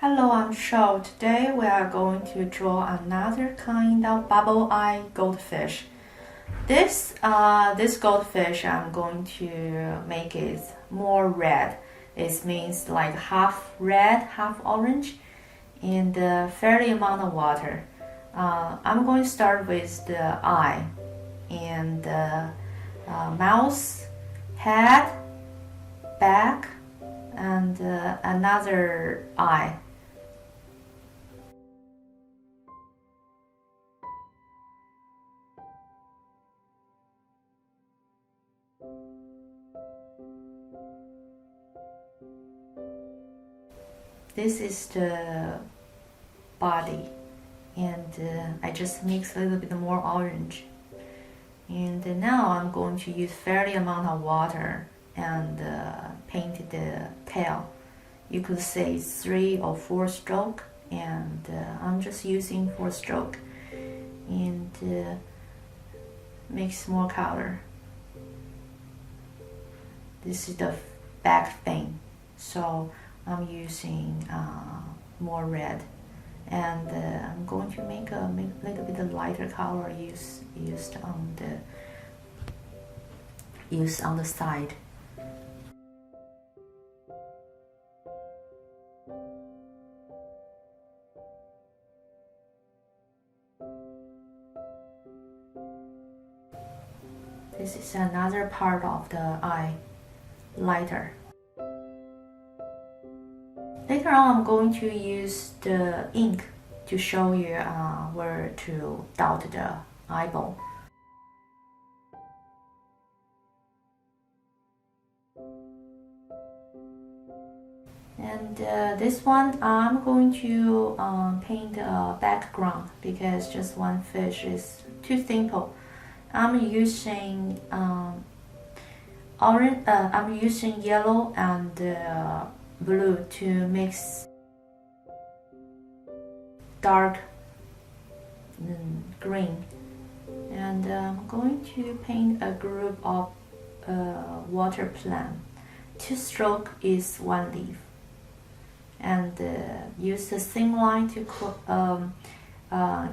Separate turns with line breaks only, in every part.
Hello, I'm Shou. Today we are going to draw another kind of bubble eye goldfish. This goldfish I'm going to make it more red. It means like half red, half orange, and a fairly amount of water. I'm going to start with the eye and the mouth, head, back, and another eye. This is the body, and I just mix a little bit more orange. And now I'm going to use fairly amount of water and paint the tail. You could say 3 or 4 stroke, and I'm just using 4 stroke, and mix more color. This is the back fin, so I'm using more red, and I'm going to make a little bit of lighter color used on the side. This is another part of the eye, lighter. Later on, I'm going to use the ink to show you where to dot the eyeball. And this one, I'm going to paint a background because just one fish is too simple. I'm using I'm using yellow and blue to mix dark green, and I'm going to paint a group of water plant. 2 stroke is 1 leaf, and use the thin line to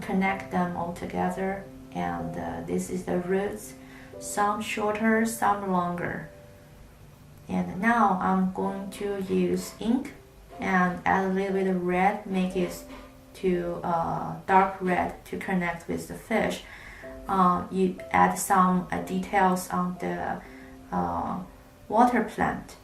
connect them all together. And this is the roots, some shorter, some longer. And now I'm going to use ink and add a little bit of red, make it to dark red to connect with the fish. You add some details on the water plant.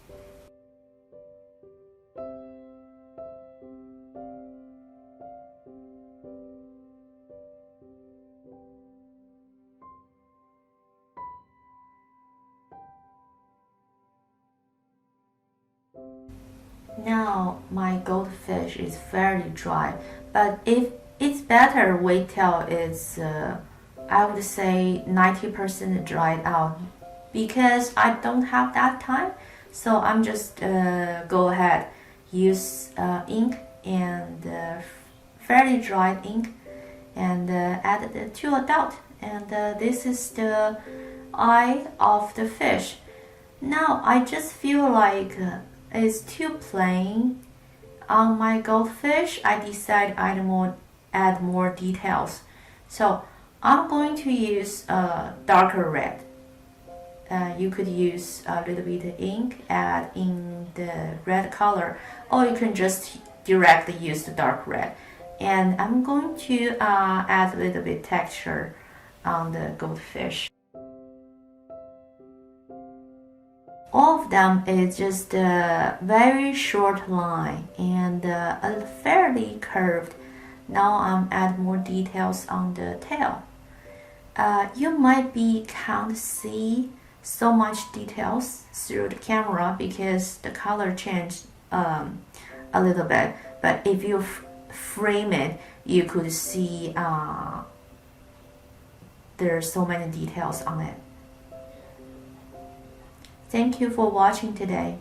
Now my goldfish is fairly dry, but if it's better wait till it's I would say 90% dried out, because I don't have that time. So I'm just go ahead, use ink and fairly dried ink, and add it to a dot, and this is the eye of the fish. Now I just feel like it's too plain on my goldfish. I decided I'd add more details, so I'm going to use darker red. You could use a little bit of ink, add in the red color, or you can just directly use the dark red. And I'm going to add a little bit texture on the goldfish. All of them is just a very short line and a fairly curved. Now I'm add more details on the tail. You might can't see so much details through the camera because the color changed a little bit. But if you frame it, you could see there's so many details on it. Thank you for watching today.